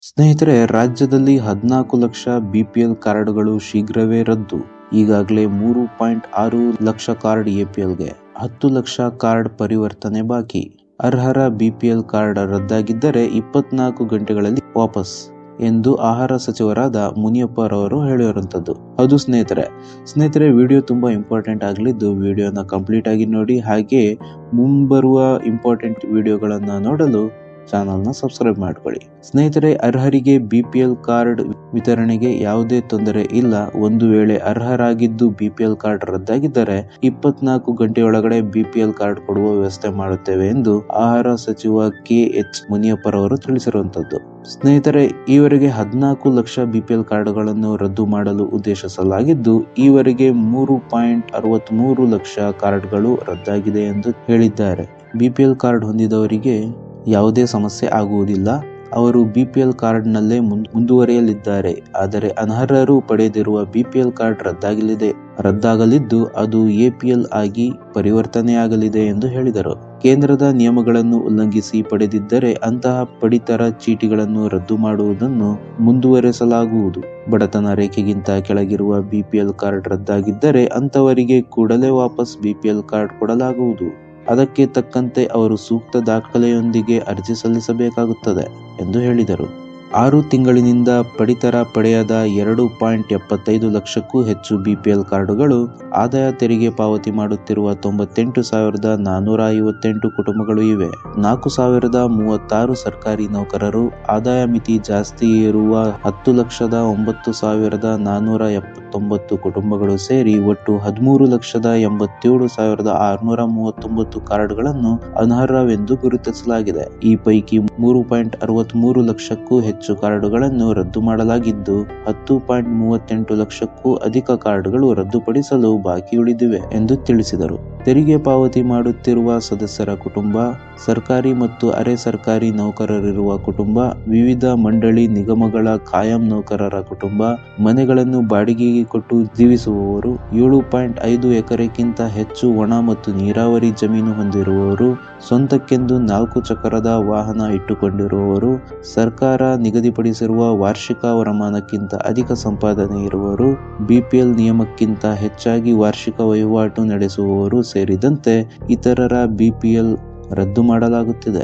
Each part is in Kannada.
ಸ್ನೇಹಿತರೆ, ರಾಜ್ಯದಲ್ಲಿ 14 ಲಕ್ಷ ಬಿಪಿಎಲ್ ಕಾರ್ಡ್ಗಳು ಶೀಘ್ರವೇ ರದ್ದು. ಈಗಾಗಲೇ 3.6 ಲಕ್ಷ ಕಾರ್ಡ್ ಎಪಿಎಲ್ಗೆ, 10 ಲಕ್ಷ ಕಾರ್ಡ್ ಪರಿವರ್ತನೆ ಬಾಕಿ. ಅರ್ಹರ ಬಿಪಿಎಲ್ ಕಾರ್ಡ್ ರದ್ದಾಗಿದ್ದರೆ 24 ಗಂಟೆಗಳಲ್ಲಿ ವಾಪಸ್ ಎಂದು ಆಹಾರ ಸಚಿವರಾದ ಮುನಿಯಪ್ಪ ರವರು ಹೇಳಿರುವಂತದ್ದು. ಹೌದು ಸ್ನೇಹಿತರೆ, ವಿಡಿಯೋ ತುಂಬಾ ಇಂಪಾರ್ಟೆಂಟ್ ಆಗಲಿದ್ದು ವಿಡಿಯೋನ ಕಂಪ್ಲೀಟ್ ಆಗಿ ನೋಡಿ. ಹಾಗೆ ಮುಂಬರುವ ಇಂಪಾರ್ಟೆಂಟ್ ವಿಡಿಯೋಗಳನ್ನ ನೋಡಲು ಚಾನಲ್ನ ಸಬ್ಸ್ಕ್ರೈಬ್ ಮಾಡ್ಕೊಳ್ಳಿ. ಸ್ನೇಹಿತರೆ, ಅರ್ಹರಿಗೆ ಬಿಪಿಎಲ್ ಕಾರ್ಡ್ ವಿತರಣೆಗೆ ಯಾವುದೇ ತೊಂದರೆ ಇಲ್ಲ. ಒಂದು ವೇಳೆ ಅರ್ಹರಾಗಿದ್ದು ಬಿಪಿಎಲ್ ಕಾರ್ಡ್ ರದ್ದಾಗಿದ್ದರೆ 24 ಗಂಟೆಯೊಳಗಡೆ ಬಿಪಿಎಲ್ ಕಾರ್ಡ್ ಕೊಡುವ ವ್ಯವಸ್ಥೆ ಮಾಡುತ್ತೇವೆ ಎಂದು ಆಹಾರ ಸಚಿವ ಕೆ.ಎಚ್. ಮುನಿಯಪ್ಪರವರು ತಿಳಿಸಿರುವಂತದ್ದು. ಸ್ನೇಹಿತರೆ, ಈವರೆಗೆ 14 ಲಕ್ಷ ಬಿಪಿಎಲ್ ಕಾರ್ಡ್ಗಳನ್ನು ರದ್ದು ಮಾಡಲು ಉದ್ದೇಶಿಸಲಾಗಿದ್ದು, ಈವರೆಗೆ 3.63 ಲಕ್ಷ ಕಾರ್ಡ್ಗಳು ರದ್ದಾಗಿದೆ ಎಂದು ಹೇಳಿದ್ದಾರೆ. ಬಿಪಿಎಲ್ ಕಾರ್ಡ್ ಹೊಂದಿದವರಿಗೆ ಯಾವುದೇ ಸಮಸ್ಯೆ ಆಗುವುದಿಲ್ಲ. ಅವರು ಬಿಪಿಎಲ್ ಕಾರ್ಡ್ನಲ್ಲೇ ಮುಂದುವರಿಯಲಿದ್ದಾರೆ. ಆದರೆ ಅನರ್ಹರು ಪಡೆದಿರುವ ಬಿಪಿಎಲ್ ಕಾರ್ಡ್ ರದ್ದಾಗಲಿದ್ದು ಅದು ಎಪಿಎಲ್ ಆಗಿ ಪರಿವರ್ತನೆಯಾಗಲಿದೆ ಎಂದು ಹೇಳಿದರು. ಕೇಂದ್ರದ ನಿಯಮಗಳನ್ನು ಉಲ್ಲಂಘಿಸಿ ಪಡೆದಿದ್ದರೆ ಅಂತಹ ಪಡಿತರ ಚೀಟಿಗಳನ್ನು ರದ್ದು ಮಾಡುವುದನ್ನು ಮುಂದುವರೆಸಲಾಗುವುದು. ಬಡತನ ರೇಖೆಗಿಂತ ಕೆಳಗಿರುವ ಬಿಪಿಎಲ್ ಕಾರ್ಡ್ ರದ್ದಾಗಿದ್ದರೆ ಅಂತವರಿಗೆ ಕೂಡಲೇ ವಾಪಸ್ ಬಿಪಿಎಲ್ ಕಾರ್ಡ್ ಕೊಡಲಾಗುವುದು. ಅದಕ್ಕೆ ತಕ್ಕಂತೆ ಅವರು ಸೂಕ್ತ ದಾಖಲೆಯೊಂದಿಗೆ ಅರ್ಜಿ ಸಲ್ಲಿಸಬೇಕಾಗುತ್ತದೆ ಎಂದು ಹೇಳಿದರು. 6 ತಿಂಗಳಿನಿಂದ ಪಡಿತರ ಪಡೆಯದ 2.75 ಲಕ್ಷಕ್ಕೂ ಹೆಚ್ಚು ಬಿಪಿಎಲ್ ಕಾರ್ಡುಗಳು, ಆದಾಯ ತೆರಿಗೆ ಪಾವತಿ ಮಾಡುತ್ತಿರುವ 98,458 ಕುಟುಂಬಗಳು ಇವೆ. 4,036 ಸರ್ಕಾರಿ ನೌಕರರು, ಆದಾಯ ಮಿತಿ ಜಾಸ್ತಿ ಇರುವ 10,09,479 ಕುಟುಂಬಗಳು ಸೇರಿ ಒಟ್ಟು 13,87,639 ಕಾರ್ಡ್ಗಳನ್ನು ಅನರ್ಹವೆಂದು ಗುರುತಿಸಲಾಗಿದೆ. ಈ ಪೈಕಿ 3.63 ಲಕ್ಷಕ್ಕೂ ಹೆಚ್ಚು ಕಾರ್ಡುಗಳನ್ನು ರದ್ದು ಮಾಡಲಾಗಿದ್ದು 10.38 ಲಕ್ಷಕ್ಕೂ ಅಧಿಕ ಕಾರ್ಡ್ಗಳು ರದ್ದುಪಡಿಸಲು ಬಾಕಿ ಉಳಿದಿವೆ ಎಂದು ತಿಳಿಸಿದರು. ತೆರಿಗೆ ಪಾವತಿ ಮಾಡುತ್ತಿರುವ ಸದಸ್ಯರ ಕುಟುಂಬ, ಸರ್ಕಾರಿ ಮತ್ತು ಅರೆ ಸರ್ಕಾರಿ ನೌಕರರಿರುವ ಕುಟುಂಬ, ವಿವಿಧ ಮಂಡಳಿ ನಿಗಮಗಳ ಕಾಯಂ ನೌಕರರ ಕುಟುಂಬ, ಮನೆಗಳನ್ನು ಬಾಡಿಗೆಗೆ ಕೊಟ್ಟು ಜೀವಿಸುವವರು, 7.5 ಎಕರೆಗಿಂತ ಹೆಚ್ಚು ಒಣ ಮತ್ತು ನೀರಾವರಿ ಜಮೀನು ಹೊಂದಿರುವವರು, ಸ್ವಂತಕ್ಕೆಂದು 4 ಚಕ್ರದ ವಾಹನ ಇಟ್ಟುಕೊಂಡಿರುವವರು, ಸರ್ಕಾರ ನಿಗದಿಪಡಿಸಿರುವ ವಾರ್ಷಿಕ ವರಮಾನಕ್ಕಿಂತ ಅಧಿಕ ಸಂಪಾದನೆ ಇರುವವರು, ಬಿಪಿಎಲ್ ನಿಯಮಕ್ಕಿಂತ ಹೆಚ್ಚಾಗಿ ವಾರ್ಷಿಕ ವಹಿವಾಟು ನಡೆಸುವವರು ಸೇರಿದಂತೆ ಇತರರ ಬಿಪಿಎಲ್ ರದ್ದು ಮಾಡಲಾಗುತ್ತಿದೆ.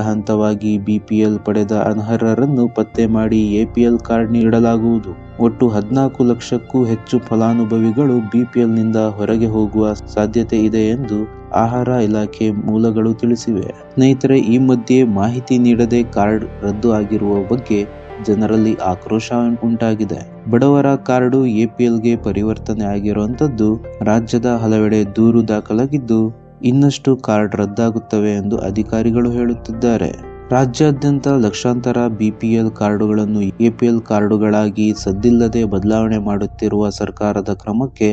ಹಂತವಾಗಿ ಬಿಪಿಎಲ್ ಪಡೆದ ಅನರ್ಹರನ್ನು ಪತ್ತೆ ಮಾಡಿ ಎಪಿಎಲ್ ಕಾರ್ಡ್ ನೀಡಲಾಗುವುದು. ಒಟ್ಟು 14 ಲಕ್ಷಕ್ಕೂ ಹೆಚ್ಚು ಫಲಾನುಭವಿಗಳು ಬಿಪಿಎಲ್ನಿಂದ ಹೊರಗೆ ಹೋಗುವ ಸಾಧ್ಯತೆ ಇದೆ ಎಂದು ಆಹಾರ ಇಲಾಖೆ ಮೂಲಗಳು ತಿಳಿಸಿವೆ. ಸ್ನೇಹಿತರೆ, ಈ ಮಧ್ಯೆ ಮಾಹಿತಿ ನೀಡದೆ ಕಾರ್ಡ್ ರದ್ದು ಆಗಿರುವ ಬಗ್ಗೆ ಜನರಲ್ಲಿ ಆಕ್ರೋಶ ಉಂಟಾಗಿದೆ. ಬಡವರ ಕಾರ್ಡು ಎಪಿಎಲ್ಗೆ ಪರಿವರ್ತನೆ ಆಗಿರುವಂತದ್ದು ರಾಜ್ಯದ ಹಲವೆಡೆ ದೂರು ದಾಖಲಾಗಿದ್ದು, ಇನ್ನಷ್ಟು ಕಾರ್ಡ್ ರದ್ದಾಗುತ್ತವೆ ಎಂದು ಅಧಿಕಾರಿಗಳು ಹೇಳುತ್ತಿದ್ದಾರೆ. ರಾಜ್ಯಾದ್ಯಂತ ಲಕ್ಷಾಂತರ ಬಿಪಿಎಲ್ ಕಾರ್ಡುಗಳನ್ನು ಎಪಿಎಲ್ ಕಾರ್ಡುಗಳಾಗಿ ಸದ್ದಿಲ್ಲದೆ ಬದಲಾವಣೆ ಮಾಡುತ್ತಿರುವ ಸರ್ಕಾರದ ಕ್ರಮಕ್ಕೆ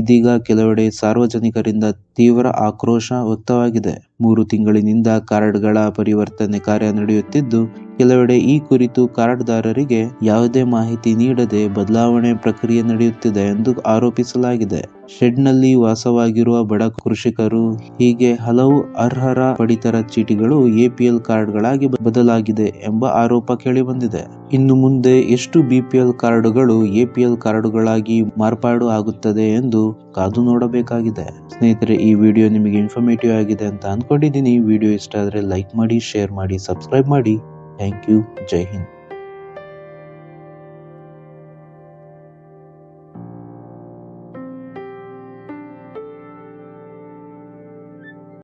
ಇದೀಗ ಕೆಲವೆಡೆ ಸಾರ್ವಜನಿಕರಿಂದ ತೀವ್ರ ಆಕ್ರೋಶ ವ್ಯಕ್ತವಾಗಿದೆ. 3 ತಿಂಗಳಿನಿಂದ ಕಾರ್ಡ್ಗಳ ಪರಿವರ್ತನೆ ಕಾರ್ಯ ನಡೆಯುತ್ತಿದ್ದು, ಕೆಲವೆಡೆ ಈ ಕುರಿತು ಕಾರ್ಡ್ದಾರರಿಗೆ ಯಾವುದೇ ಮಾಹಿತಿ ನೀಡದೆ ಬದಲಾವಣೆ ಪ್ರಕ್ರಿಯೆ ನಡೆಯುತ್ತಿದೆ ಎಂದು ಆರೋಪಿಸಲಾಗಿದೆ. ಶೆಡ್ನಲ್ಲಿ ವಾಸವಾಗಿರುವ ಬಡ ಕೃಷಿಕರು ಹೀಗೆ ಹಲವು ಅರ್ಹರ ಪಡಿತರ ಚೀಟಿಗಳು ಎಪಿಎಲ್ ಕಾರ್ಡ್ಗಳಾಗಿ ಬದಲಾಗಿದೆ ಎಂಬ ಆರೋಪ ಕೇಳಿಬಂದಿದೆ. ಇನ್ನು ಮುಂದೆ ಎಷ್ಟು ಬಿಪಿಎಲ್ ಕಾರ್ಡುಗಳು ಎಪಿಎಲ್ ಕಾರ್ಡುಗಳಾಗಿ ಮಾರ್ಪಾಡು ಆಗುತ್ತದೆ ಎಂದು ಕಾದು ನೋಡಬೇಕಾಗಿದೆ. ಸ್ನೇಹಿತರೆ, ಈ ವಿಡಿಯೋ ನಿಮಗೆ ಇನ್ಫಾರ್ಮೇಟಿವ್ ಆಗಿದೆ ಅಂತ ಅನ್ಕೊಂಡಿದ್ದೀನಿ. ವಿಡಿಯೋ ಇಷ್ಟ ಆದರೆ ಲೈಕ್ ಮಾಡಿ, ಶೇರ್ ಮಾಡಿ, ಸಬ್ಸ್ಕ್ರೈಬ್ ಮಾಡಿ. Thank you. ಜೈ ಹಿಂದ್.